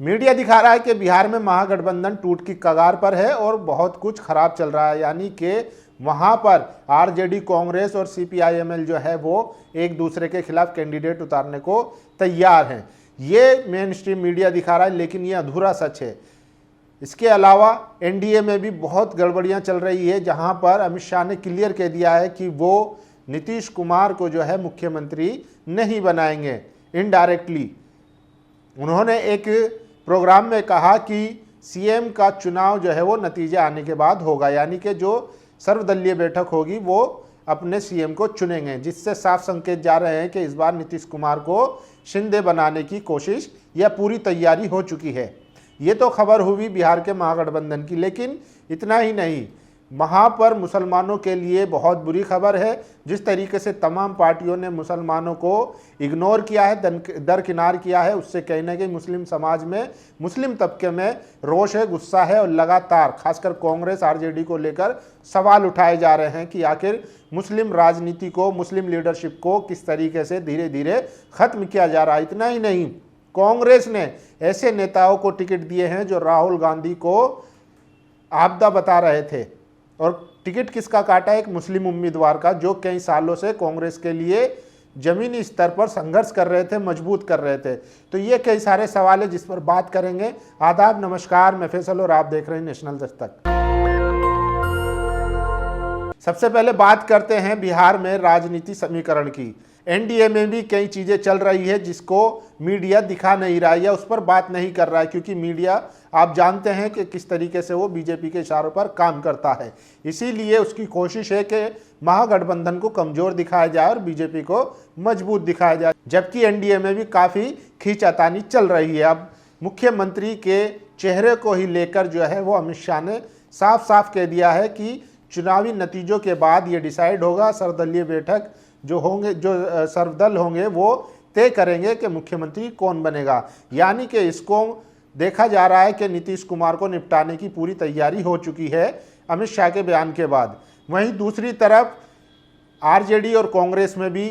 Media दिखा रहा है कि बिहार में महागठबंधन टूट की कगार पर है और बहुत कुछ खराब चल रहा है, यानी कि वहां पर आरजेडी, कांग्रेस और सीपीआईएमएल जो है वो एक दूसरे के खिलाफ कैंडिडेट उतारने को तैयार हैं। ये मेन स्ट्रीम मीडिया दिखा रहा है, लेकिन ये अधूरा सच है। इसके अलावा एनडीए में भी बहुत गड़बड़ियां चल रही है, जहां पर अमित शाह ने क्लियर कह दिया है कि वो नीतीश कुमार को जो है मुख्यमंत्री नहीं बनाएंगे। इनडायरेक्टली उन्होंने एक प्रोग्राम में कहा कि सीएम का चुनाव जो है वो नतीजे आने के बाद होगा, यानी कि जो सर्वदलीय बैठक होगी वो अपने सीएम को चुनेंगे, जिससे साफ संकेत जा रहे हैं कि इस बार नीतीश कुमार को शिंदे बनाने की कोशिश या पूरी तैयारी हो चुकी है। ये तो खबर हुई बिहार के महागठबंधन की, लेकिन इतना ही नहीं, वहाँ पर मुसलमानों के लिए बहुत बुरी खबर है। जिस तरीके से तमाम पार्टियों ने मुसलमानों को इग्नोर किया है, दरकिनार किया है, उससे कहीं ना कहीं मुस्लिम समाज में, मुस्लिम तबके में रोष है, गुस्सा है और लगातार खासकर कांग्रेस आरजेडी को लेकर सवाल उठाए जा रहे हैं कि आखिर मुस्लिम राजनीति को, मुस्लिम लीडरशिप को किस तरीके से धीरे धीरे खत्म किया जा रहा है। इतना ही नहीं, कांग्रेस ने ऐसे नेताओं को टिकट दिए हैं जो राहुल गांधी को आपदा बता रहे थे, और टिकट किसका काटा? एक मुस्लिम उम्मीदवार का, जो कई सालों से कांग्रेस के लिए जमीनी स्तर पर संघर्ष कर रहे थे, मजबूत कर रहे थे। तो ये कई सारे सवाल है जिस पर बात करेंगे। आदाब, नमस्कार, मैं फैसल और आप देख रहे हैं नेशनल दस्तक। सबसे पहले बात करते हैं बिहार में राजनीति समीकरण की। एनडीए में भी कई चीजें चल रही है जिसको मीडिया दिखा नहीं रहा है या उस पर बात नहीं कर रहा है, क्योंकि मीडिया आप जानते हैं कि किस तरीके से वो बीजेपी के इशारों पर काम करता है। इसीलिए उसकी कोशिश है कि महागठबंधन को कमजोर दिखाया जाए और बीजेपी को मजबूत दिखाया जाए, जबकि एनडीए में भी काफी खींचातानी चल रही है। अब मुख्यमंत्री के चेहरे को ही लेकर जो है वो अमित शाह ने साफ साफ कह दिया है कि चुनावी नतीजों के बाद ये डिसाइड होगा, सर्वदलीय बैठक जो होंगे, जो सर्वदल होंगे वो तय करेंगे कि मुख्यमंत्री कौन बनेगा। यानी कि इसको देखा जा रहा है कि नीतीश कुमार को निपटाने की पूरी तैयारी हो चुकी है अमित शाह के बयान के बाद। वहीं दूसरी तरफ आरजेडी और कांग्रेस में भी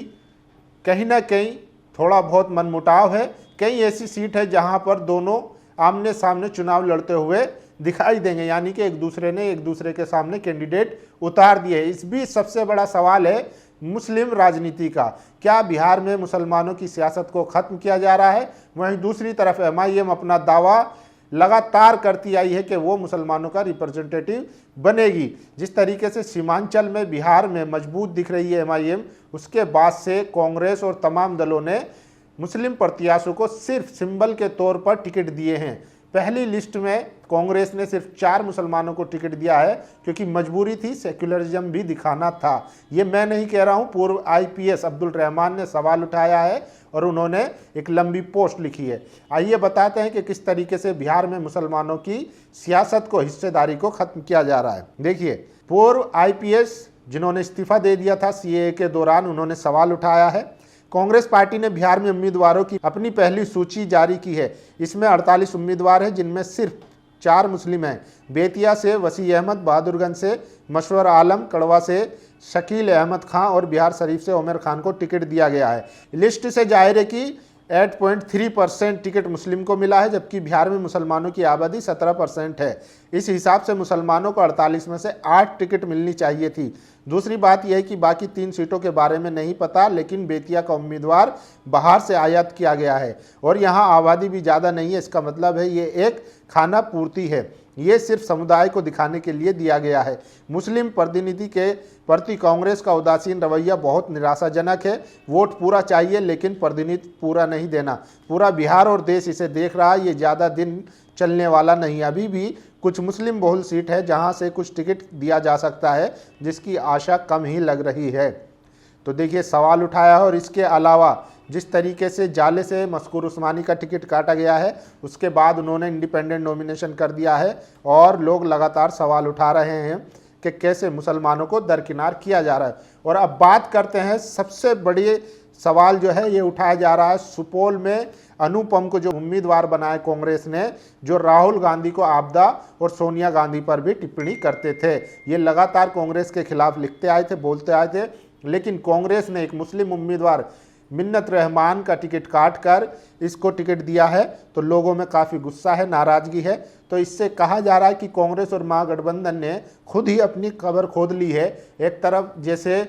कहीं ना कहीं थोड़ा बहुत मनमुटाव है। कई ऐसी सीट है जहां पर दोनों आमने सामने चुनाव लड़ते हुए दिखाई देंगे, यानी कि एक दूसरे ने एक दूसरे के सामने कैंडिडेट उतार दिए। इस बीच सबसे बड़ा सवाल है मुस्लिम राजनीति का। क्या बिहार में मुसलमानों की सियासत को खत्म किया जा रहा है? वहीं दूसरी तरफ एमआईएम अपना दावा लगातार करती आई है कि वो मुसलमानों का रिप्रेजेंटेटिव बनेगी। जिस तरीके से सीमांचल में बिहार में मजबूत दिख रही है एमआईएम, उसके बाद से कांग्रेस और तमाम दलों ने मुस्लिम प्रत्याशियों को सिर्फ सिंबल के तौर पर टिकट दिए हैं। पहली लिस्ट में कांग्रेस ने सिर्फ 4 मुसलमानों को टिकट दिया है, क्योंकि मजबूरी थी, सेक्युलरिज्म भी दिखाना था। ये मैं नहीं कह रहा हूं, पूर्व आईपीएस अब्दुल रहमान ने सवाल उठाया है और उन्होंने एक लंबी पोस्ट लिखी है। आइए बताते हैं कि किस तरीके से बिहार में मुसलमानों की सियासत को, हिस्सेदारी को खत्म किया जा रहा है। देखिए, पूर्व आईपीएस जिन्होंने इस्तीफा दे दिया था सीएए के दौरान, उन्होंने सवाल उठाया है। कांग्रेस पार्टी ने बिहार में उम्मीदवारों की अपनी पहली सूची जारी की है। इसमें 48 उम्मीदवार हैं, जिनमें सिर्फ 4 मुस्लिम हैं। बेतिया से वसी अहमद, बहादुरगंज से मशवर आलम, कड़वा से शकील अहमद खां और बिहार शरीफ से उमर खान को टिकट दिया गया है। लिस्ट से जाहिर है कि 8.3% टिकट मुस्लिम को मिला है, जबकि बिहार में मुसलमानों की आबादी 17% है। इस हिसाब से मुसलमानों को 48 में से 8 टिकट मिलनी चाहिए थी। दूसरी बात यह है कि बाकी 3 सीटों के बारे में नहीं पता, लेकिन बेतिया का उम्मीदवार बाहर से आयात किया गया है और यहाँ आबादी भी ज़्यादा नहीं है। इसका मतलब है ये एक खाना पूर्ति है, ये सिर्फ समुदाय को दिखाने के लिए दिया गया है। मुस्लिम प्रतिनिधि के प्रति कांग्रेस का उदासीन रवैया बहुत निराशाजनक है। वोट पूरा चाहिए, लेकिन प्रतिनिधित्व पूरा नहीं देना। पूरा बिहार और देश इसे देख रहा है, ये ज़्यादा दिन चलने वाला नहीं। अभी भी कुछ मुस्लिम बहुल सीट है जहां से कुछ टिकट दिया जा सकता है, जिसकी आशा कम ही लग रही है। तो देखिए, सवाल उठाया है। और इसके अलावा जिस तरीके से जाले से मस्कूर उस्मानी का टिकट काटा गया है, उसके बाद उन्होंने इंडिपेंडेंट नॉमिनेशन कर दिया है और लोग लगातार सवाल उठा रहे हैं कि कैसे मुसलमानों को दरकिनार किया जा रहा है। और अब बात करते हैं, सबसे बड़ी सवाल जो है ये उठाया जा रहा है सुपौल में अनुपम को जो उम्मीदवार बनाए कांग्रेस ने, जो राहुल गांधी को आपदा और सोनिया गांधी पर भी टिप्पणी करते थे। ये लगातार कांग्रेस के खिलाफ लिखते आए थे, बोलते आए थे, लेकिन कांग्रेस ने एक मुस्लिम उम्मीदवार मिन्नत रहमान का टिकट काट कर इसको टिकट दिया है, तो लोगों में काफ़ी गुस्सा है, नाराज़गी है। तो इससे कहा जा रहा है कि कांग्रेस और महागठबंधन ने खुद ही अपनी कब्र खोद ली है। एक तरफ जैसे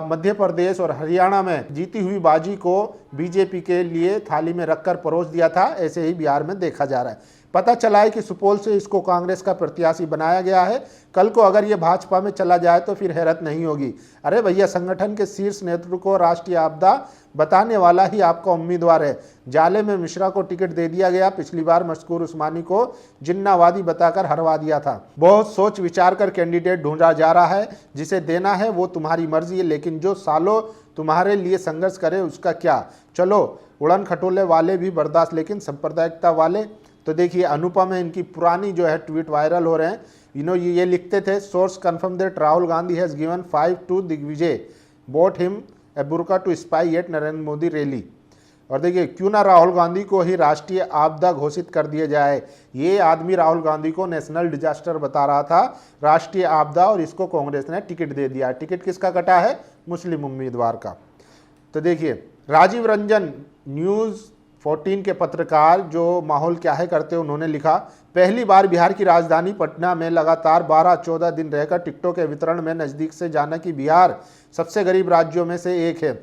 मध्य प्रदेश और हरियाणा में जीती हुई बाजी को बीजेपी के लिए थाली में रखकर परोस दिया था, ऐसे ही बिहार में देखा जा रहा है। पता चला है कि सुपौल से इसको कांग्रेस का प्रत्याशी बनाया गया है। कल को अगर ये भाजपा में चला जाए तो फिर हैरत नहीं होगी। अरे भैया, संगठन के शीर्ष नेतृत्व को राष्ट्रीय आपदा बताने वाला ही आपका उम्मीदवार है। जाले में मिश्रा को टिकट दे दिया गया। पिछली बार मशकूर उस्मानी को जिन्नावादी बताकर हरवा दिया था। बहुत सोच विचार कर कैंडिडेट ढूंढा जा रहा है। जिसे देना है वो तुम्हारी मर्जी है, लेकिन जो सालों तुम्हारे लिए संघर्ष करे उसका क्या। चलो, उड़न खटोले वाले भी बर्दाश्त, लेकिन सांप्रदायिकता वाले। तो देखिए, अनुपम है, इनकी पुरानी जो है ट्वीट वायरल हो रहे हैं। ये लिखते थे, source confirm that Rahul Gandhi has given 5 to Digvijay, bought him a burqa to spy at Narendra Modi rally. और देखिए, क्यों ना राहुल गांधी को ही राष्ट्रीय आपदा घोषित कर दिया जाए। ये आदमी राहुल गांधी को नेशनल डिजास्टर बता रहा था, राष्ट्रीय आपदा, और इसको कांग्रेस ने टिकट दे दिया। टिकट किसका कटा है? मुस्लिम उम्मीदवार का। तो देखिए, राजीव रंजन न्यूज़ 14 के पत्रकार जो माहौल क्या है करते हैं, उन्होंने लिखा, पहली बार बिहार की राजधानी पटना में लगातार 12-14 दिन रहकर टिकटों के वितरण में नज़दीक से जाना कि बिहार सबसे गरीब राज्यों में से एक है।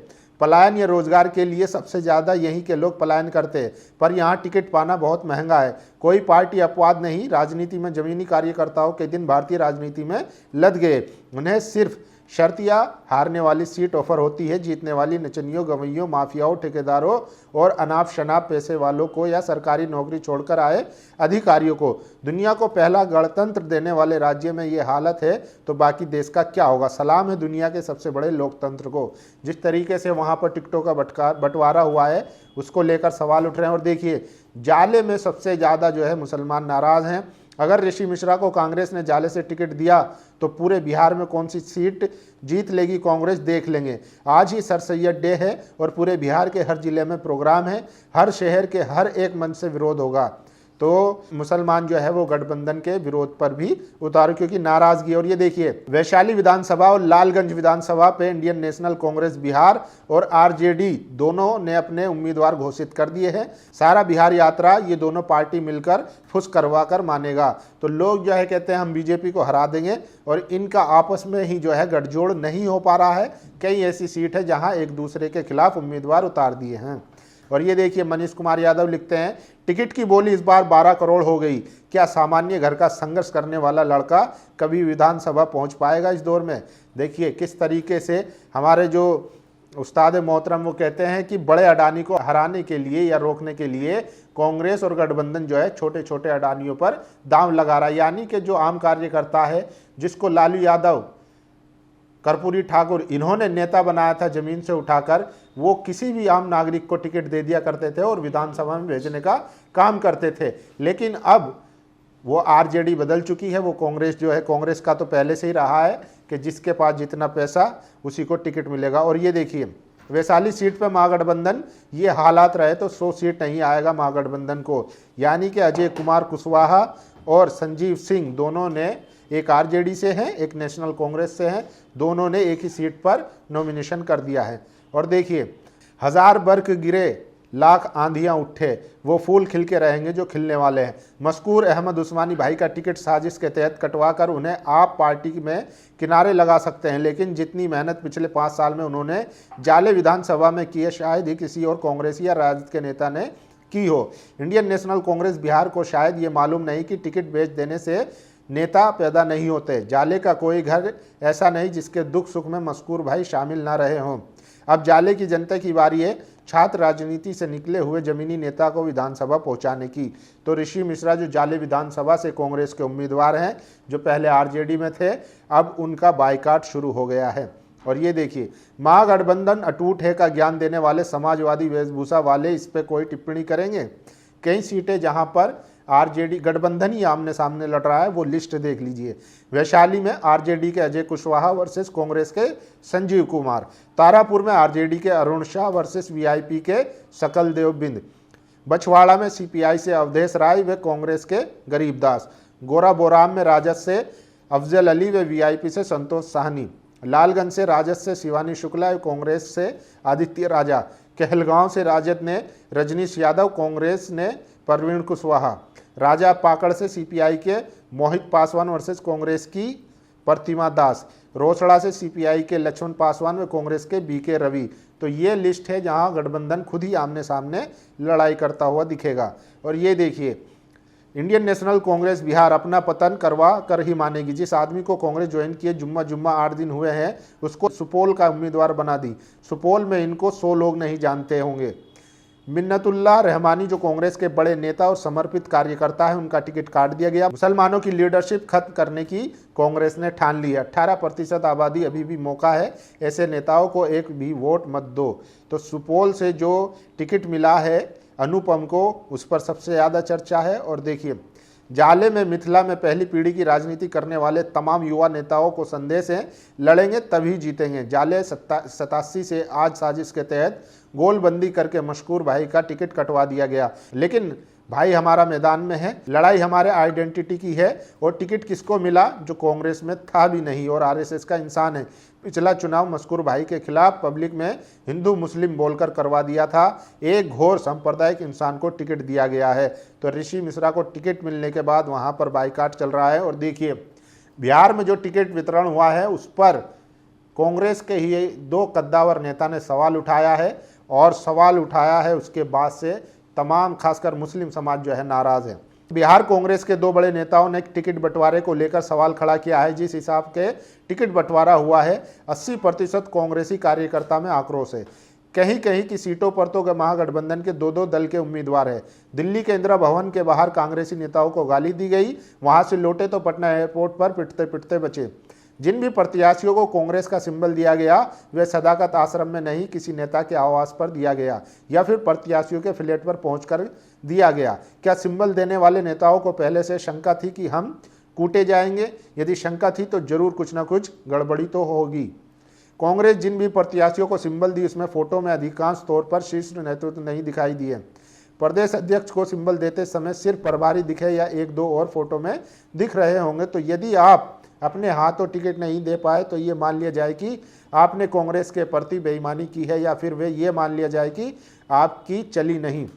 पलायन या रोजगार के लिए सबसे ज़्यादा यहीं के लोग पलायन करते हैं, पर यहाँ टिकट पाना बहुत महंगा है। कोई पार्टी अपवाद नहीं, राजनीति में जमीनी कार्यकर्ताओं के दिन भारतीय राजनीति में लद गए। उन्हें सिर्फ शर्तिया हारने वाली सीट ऑफर होती है। जीतने वाली नचनियों, गवैयों, माफियाओं, ठेकेदारों और अनाप शनाप पैसे वालों को या सरकारी नौकरी छोड़कर आए अधिकारियों को। दुनिया को पहला गणतंत्र देने वाले राज्य में ये हालत है तो बाकी देश का क्या होगा। सलाम है दुनिया के सबसे बड़े लोकतंत्र को। जिस तरीके से वहाँ पर टिकटों का बंटवारा हुआ है, उसको लेकर सवाल उठ रहे हैं। और देखिए, जाले में सबसे ज़्यादा जो है मुसलमान नाराज़ हैं। अगर ऋषि मिश्रा को कांग्रेस ने जाले से टिकट दिया तो पूरे बिहार में कौन सी सीट जीत लेगी कांग्रेस, देख लेंगे। आज ही सर सैयद डे है और पूरे बिहार के हर जिले में प्रोग्राम है। हर शहर के हर एक मंच से विरोध होगा। तो मुसलमान जो है वो गठबंधन के विरोध पर भी उतारू, क्योंकि नाराजगी। और ये देखिए, वैशाली विधानसभा और लालगंज विधानसभा पे इंडियन नेशनल कांग्रेस बिहार और आरजेडी दोनों ने अपने उम्मीदवार घोषित कर दिए हैं। सारा बिहार यात्रा ये दोनों पार्टी मिलकर फुस करवा कर मानेगा। तो लोग जो है कहते हैं हम बीजेपी को हरा देंगे, और इनका आपस में ही जो है गठजोड़ नहीं हो पा रहा है। कई ऐसी सीट है जहाँ एक दूसरे के खिलाफ उम्मीदवार उतार दिए हैं। और ये देखिए, मनीष कुमार यादव लिखते हैं, टिकट की बोली इस बार 12 करोड़ हो गई। क्या सामान्य घर का संघर्ष करने वाला लड़का कभी विधानसभा पहुंच पाएगा इस दौर में। देखिए किस तरीके से हमारे जो उस्ताद मोहतरम वो कहते हैं कि बड़े अडानी को हराने के लिए या रोकने के लिए कांग्रेस और गठबंधन जो है छोटे छोटे अडानियों पर दांव लगा रहा है। यानी कि जो आम कार्यकर्ता है, जिसको लालू यादव, कर्पूरी ठाकुर इन्होंने नेता बनाया था जमीन से उठाकर, वो किसी भी आम नागरिक को टिकट दे दिया करते थे और विधानसभा में भेजने का काम करते थे। लेकिन अब वो आरजेडी बदल चुकी है। वो कांग्रेस जो है, कांग्रेस का तो पहले से ही रहा है कि जिसके पास जितना पैसा उसी को टिकट मिलेगा। और ये देखिए, वैशाली सीट पर महागठबंधन ये हालात रहे तो 100 सीट नहीं आएगा महागठबंधन को। यानी कि अजय कुमार कुशवाहा और संजीव सिंह दोनों ने, एक आरजेडी से हैं, एक नेशनल कांग्रेस से हैं, दोनों ने एक ही सीट पर नॉमिनेशन कर दिया है। और देखिए, 1000 बर्फ गिरे, लाख आंधियां उठे, वो फूल खिल के रहेंगे जो खिलने वाले हैं। मशकूर अहमद उस्मानी भाई का टिकट साजिश के तहत कटवा कर उन्हें आप पार्टी में किनारे लगा सकते हैं, लेकिन जितनी मेहनत पिछले 5 साल में उन्होंने जाले विधानसभा में की है, शायद ही किसी और कांग्रेसी या राजद के नेता ने की हो। इंडियन नेशनल कांग्रेस बिहार को शायद ये मालूम नहीं कि टिकट बेच देने से नेता पैदा नहीं होते। जाले का कोई घर ऐसा नहीं जिसके दुख सुख में मशकूर भाई शामिल ना रहे हों। अब जाले की जनता की बारी है छात्र राजनीति से निकले हुए जमीनी नेता को विधानसभा पहुंचाने की। तो ऋषि मिश्रा जो जाले विधानसभा से कांग्रेस के उम्मीदवार हैं, जो पहले आरजेडी में थे, अब उनका बायकाट शुरू हो गया है। और ये देखिए, महागठबंधन अटूट है का ज्ञान देने वाले समाजवादी वेशभूषा वाले इस पर कोई टिप्पणी करेंगे। कई सीटें जहां पर आरजेडी गठबंधन ही आमने सामने लड़ रहा है, वो लिस्ट देख लीजिए। वैशाली में आरजेडी के अजय कुशवाहा वर्सेस कांग्रेस के संजीव कुमार, तारापुर में आरजेडी के अरुण शाह वर्सेस वीआईपी के सकल देव बिंद, बछवाड़ा में सीपीआई से अवधेश राय व कांग्रेस के गरीबदास, गोराबोराम में राजद से अफजल अली व वीआईपी से संतोष साहनी, लालगंज से राजद से शिवानी शुक्ला, कांग्रेस से आदित्य राजा, कहलगांव से राजद ने रजनीश यादव, कांग्रेस ने परवीन कुशवाहा। राजा पाकड़ से सीपीआई के मोहित पासवान वर्सेस कांग्रेस की प्रतिमा दास। रोसड़ा से सीपीआई के लक्ष्मण पासवान व कांग्रेस के बीके रवि। तो ये लिस्ट है जहां गठबंधन खुद ही आमने सामने लड़ाई करता हुआ दिखेगा। और ये देखिए, इंडियन नेशनल कांग्रेस बिहार अपना पतन करवा कर ही मानेगी। जिस आदमी को कांग्रेस ज्वाइन किए जुम्मा 8 दिन हुए हैं, उसको सुपौल का उम्मीदवार बना दी। सुपौल में इनको 100 लोग नहीं जानते होंगे। मिन्नतुल्लाह रहमानी जो कांग्रेस के बड़े नेता और समर्पित कार्यकर्ता है, उनका टिकट काट दिया गया। मुसलमानों की लीडरशिप खत्म करने की कांग्रेस ने ठान ली है। 18% आबादी अभी भी मौका है, ऐसे नेताओं को एक भी वोट मत दो। तो सुपौल से जो टिकट मिला है अनुपम को, उस पर सबसे ज़्यादा चर्चा है। और देखिए, जाले में मिथिला में पहली पीढ़ी की राजनीति करने वाले तमाम युवा नेताओं को संदेश है, लड़ेंगे तभी जीतेंगे। जाले 87 से आज साजिश के तहत गोलबंदी करके मशकूर भाई का टिकट कटवा दिया गया। लेकिन भाई हमारा मैदान में है, लड़ाई हमारे आइडेंटिटी की है। और टिकट किसको मिला? जो कांग्रेस में था भी नहीं और आरएसएस का इंसान है। पिछला चुनाव मशकूर भाई के खिलाफ पब्लिक में हिंदू मुस्लिम बोलकर करवा दिया था। एक घोर सांप्रदायिक इंसान को टिकट दिया गया है। तो ऋषि मिश्रा को टिकट मिलने के बाद वहां पर बाइकाट चल रहा है। और देखिए, बिहार में जो टिकट वितरण हुआ है उस पर कांग्रेस के ही 2 कद्दावर नेता ने सवाल उठाया है। और सवाल उठाया है उसके बाद से तमाम खासकर मुस्लिम समाज जो है नाराज है। बिहार कांग्रेस के 2 बड़े नेताओं ने टिकट बंटवारे को लेकर सवाल खड़ा किया है। जिस हिसाब के टिकट बंटवारा हुआ है, 80% कांग्रेसी कार्यकर्ता में आक्रोश है। कहीं कहीं की सीटों पर तो महागठबंधन के 2-2 दल के उम्मीदवार है। दिल्ली के इंदिरा भवन के बाहर कांग्रेसी नेताओं को गाली दी गई, वहां से लौटे तो पटना एयरपोर्ट पर पिटते पिटते बचे। जिन भी प्रत्याशियों को कांग्रेस का सिंबल दिया गया, वे सदाकत आश्रम में नहीं, किसी नेता के आवास पर दिया गया या फिर प्रत्याशियों के फ्लैट पर पहुंचकर दिया गया। क्या सिंबल देने वाले नेताओं को पहले से शंका थी कि हम कूटे जाएंगे? यदि शंका थी तो जरूर कुछ ना कुछ गड़बड़ी तो होगी। कांग्रेस जिन भी प्रत्याशियों को सिंबल दी, उसमें फोटो में अधिकांश तौर पर शीर्ष नेतृत्व नहीं दिखाई दिए। प्रदेश अध्यक्ष को सिंबल देते समय सिर्फ प्रभारी दिखे या 1-2 और फोटो में दिख रहे होंगे। तो यदि आप अपने हाथों टिकट नहीं दे पाए तो ये मान लिया जाए कि आपने कांग्रेस के प्रति बेईमानी की है, या फिर वे ये मान लिया जाए कि आपकी चली नहीं।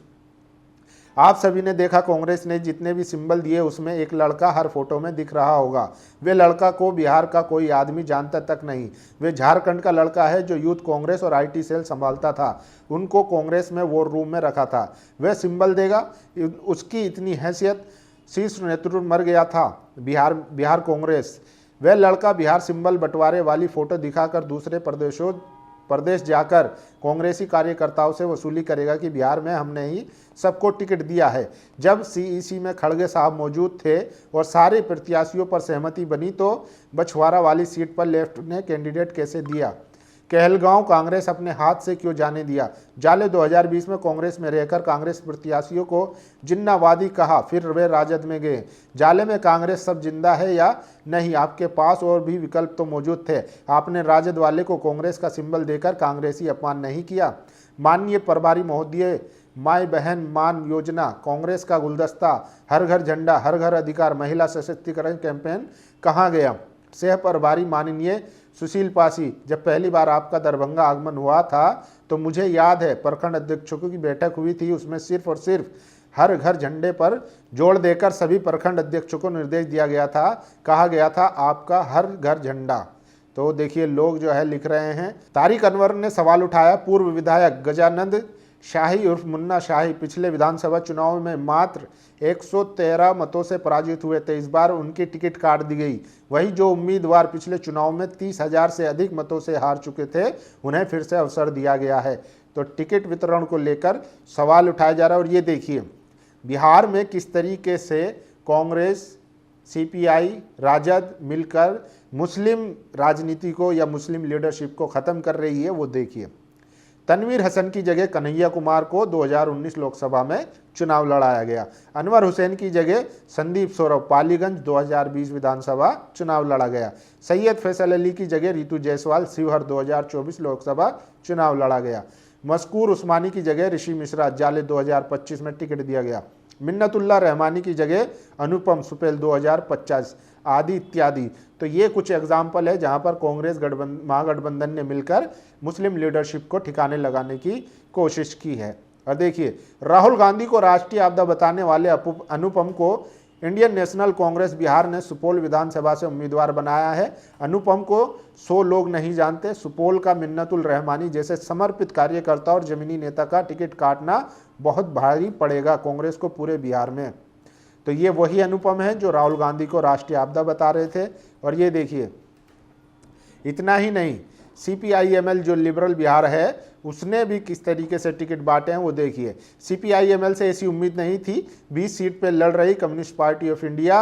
आप सभी ने देखा कांग्रेस ने जितने भी सिंबल दिए उसमें एक लड़का हर फोटो में दिख रहा होगा। वे लड़का को बिहार का कोई आदमी जानता तक नहीं। वे झारखंड का लड़का है जो यूथ कांग्रेस और आईटी सेल संभालता था। उनको कांग्रेस में वॉर रूम में रखा था। वह सिंबल देगा? उसकी इतनी हैसियत? शीर्ष नेतृत्व मर गया था बिहार कांग्रेस। वह लड़का बिहार सिंबल बंटवारे वाली फोटो दिखाकर दूसरे प्रदेश जाकर कांग्रेसी कार्यकर्ताओं से वसूली करेगा कि बिहार में हमने ही सबको टिकट दिया है। जब सीईसी में खड़गे साहब मौजूद थे और सारे प्रत्याशियों पर सहमति बनी, तो बछवाड़ा वाली सीट पर लेफ्ट ने कैंडिडेट कैसे दिया? कहलगांव कांग्रेस अपने हाथ से क्यों जाने दिया? जाले 2020 में कांग्रेस में रहकर कांग्रेस प्रत्याशियों को जिन्नावादी कहा, फिर वे राजद में गए। जाले में कांग्रेस सब जिंदा है या नहीं? आपके पास और भी विकल्प तो मौजूद थे। आपने राजद वाले को कांग्रेस का सिंबल देकर कांग्रेसी अपमान नहीं किया। माननीय प्रभारी महोदय, माई बहन मान योजना, कांग्रेस का गुलदस्ता, हर घर झंडा, हर घर अधिकार, महिला सशक्तिकरण कैंपेन कहाँ गया? सह प्रभारी माननीय सुशील पासी, जब पहली बार आपका दरभंगा आगमन हुआ था तो मुझे याद है प्रखंड अध्यक्षों की बैठक हुई थी। उसमें सिर्फ और सिर्फ हर घर झंडे पर जोड़ देकर सभी प्रखंड अध्यक्षों को निर्देश दिया गया था, कहा गया था आपका हर घर झंडा। तो देखिए, लोग जो है लिख रहे हैं। तारिक अनवर ने सवाल उठाया, पूर्व विधायक गजानंद शाही उर्फ मुन्ना शाही पिछले विधानसभा चुनाव में मात्र 113 मतों से पराजित हुए थे। इस बार उनकी टिकट काट दी गई। वही जो उम्मीदवार पिछले चुनाव में 30,000 से अधिक मतों से हार चुके थे, उन्हें फिर से अवसर दिया गया है। तो टिकट वितरण को लेकर सवाल उठाया जा रहा है। और ये देखिए, बिहार में किस तरीके से कांग्रेस, सीपीआई, राजद मिलकर मुस्लिम राजनीति को या मुस्लिम लीडरशिप को ख़त्म कर रही है, वो देखिए। तनवीर हसन की जगह कन्हैया कुमार को 2019 लोकसभा में चुनाव लड़ाया गया। अनवर हुसैन की जगह संदीप सौरभ पालीगंज 2020 विधानसभा चुनाव लड़ा गया। सैयद फैसल अली की जगह रितु जायसवाल शिवहर 2024 लोकसभा चुनाव लड़ा गया। मशकूर उस्मानी की जगह ऋषि मिश्रा जाले 2025 में टिकट दिया गया। मिन्नतुल्लाह रहमानी की जगह अनुपम सुपेल 2050 आदि इत्यादि। तो ये कुछ एग्जाम्पल है जहां पर कांग्रेस महागठबंधन ने मिलकर मुस्लिम लीडरशिप को ठिकाने लगाने की कोशिश की है। और देखिए, राहुल गांधी को राष्ट्रीय आपदा बताने वाले अनुपम को इंडियन नेशनल कांग्रेस बिहार ने सुपौल विधानसभा से उम्मीदवार बनाया है। अनुपम को 100 लोग नहीं जानते। सुपौल का मिन्नतुल रहमानी जैसे समर्पित कार्यकर्ता और जमीनी नेता का टिकट काटना बहुत भारी पड़ेगा कांग्रेस को पूरे बिहार में। तो ये वही अनुपम है जो राहुल गांधी को राष्ट्रीय आपदा बता रहे थे। और ये देखिए, इतना ही नहीं, CPIML जो लिबरल बिहार है उसने भी किस तरीके से टिकट बांटे हैं वो देखिए। CPIML से ऐसी उम्मीद नहीं थी। 20 सीट पे लड़ रही कम्युनिस्ट पार्टी ऑफ इंडिया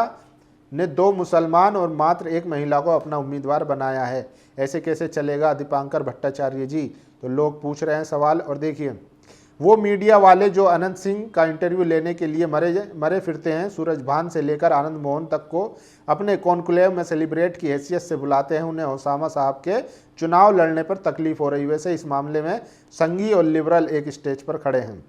ने 2 मुसलमान और मात्र 1 महिला को अपना उम्मीदवार बनाया है। ऐसे कैसे चलेगा दीपांकर भट्टाचार्य जी, तो लोग पूछ रहे हैं सवाल। और देखिए, वो मीडिया वाले जो अनंत सिंह का इंटरव्यू लेने के लिए मरे फिरते हैं, सूरजभान से लेकर आनंद मोहन तक को अपने कॉन्क्लेव में सेलिब्रेट की हैसियत से बुलाते हैं, उन्हें ओसामा साहब के चुनाव लड़ने पर तकलीफ हो रही। वैसे इस मामले में संघी और लिबरल एक स्टेज पर खड़े हैं।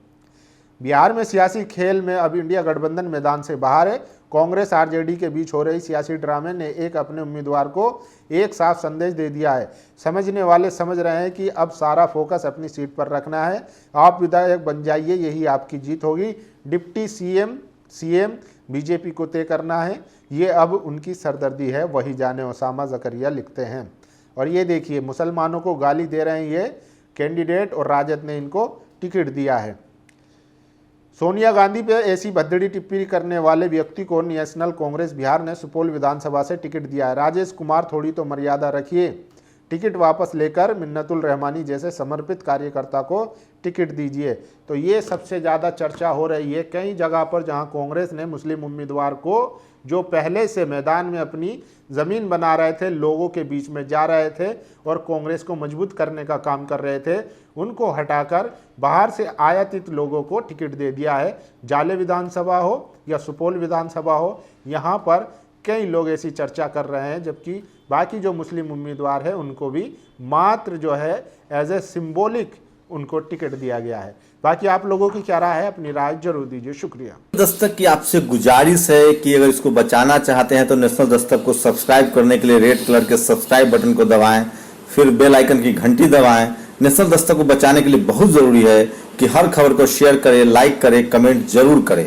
बिहार में सियासी खेल में अब इंडिया गठबंधन मैदान से बाहर है। कांग्रेस RJD के बीच हो रही सियासी ड्रामे ने एक अपने उम्मीदवार को एक साफ संदेश दे दिया है। समझने वाले समझ रहे हैं कि अब सारा फोकस अपनी सीट पर रखना है। आप विधायक बन जाइए, यही आपकी जीत होगी। डिप्टी CM बीजेपी को तय करना है, ये अब उनकी सरदर्दी है, वही जाने ओसामा जकरिया लिखते हैं। और ये देखिए, मुसलमानों को गाली दे रहे हैं ये कैंडिडेट और राजद ने इनको टिकट दिया है। सोनिया गांधी पे ऐसी भद्दी टिप्पणी करने वाले व्यक्ति को नेशनल कांग्रेस बिहार ने सुपौल विधानसभा से टिकट दिया है। राजेश कुमार, थोड़ी तो मर्यादा रखिए, टिकट वापस लेकर मिन्नतुल रहमानी जैसे समर्पित कार्यकर्ता को टिकट दीजिए। तो ये सबसे ज़्यादा चर्चा हो रही है कई जगह पर, जहां कांग्रेस ने मुस्लिम उम्मीदवार को जो पहले से मैदान में अपनी ज़मीन बना रहे थे, लोगों के बीच में जा रहे थे और कांग्रेस को मजबूत करने का काम कर रहे थे, उनको हटाकर बाहर से आयातित लोगों को टिकट दे दिया है। जाले विधानसभा हो या सुपौल विधानसभा हो, यहाँ पर कई लोग ऐसी चर्चा कर रहे हैं, जबकि बाकी जो मुस्लिम उम्मीदवार है उनको भी मात्र जो है एज ए सिंबॉलिक उनको टिकट दिया गया है। बाकी आप लोगों की क्या राय है, अपनी राय जरूर दीजिए। शुक्रिया। दस्तक की आपसे गुजारिश है कि अगर इसको बचाना चाहते हैं तो नेशनल दस्तक को सब्सक्राइब करने के लिए रेड कलर के सब्सक्राइब बटन को दबाएं, फिर बेल आइकन की घंटी दबाएं। नेशनल दस्तक को बचाने के लिए बहुत जरूरी है कि हर खबर को शेयर करें, लाइक करें, कमेंट जरूर करें।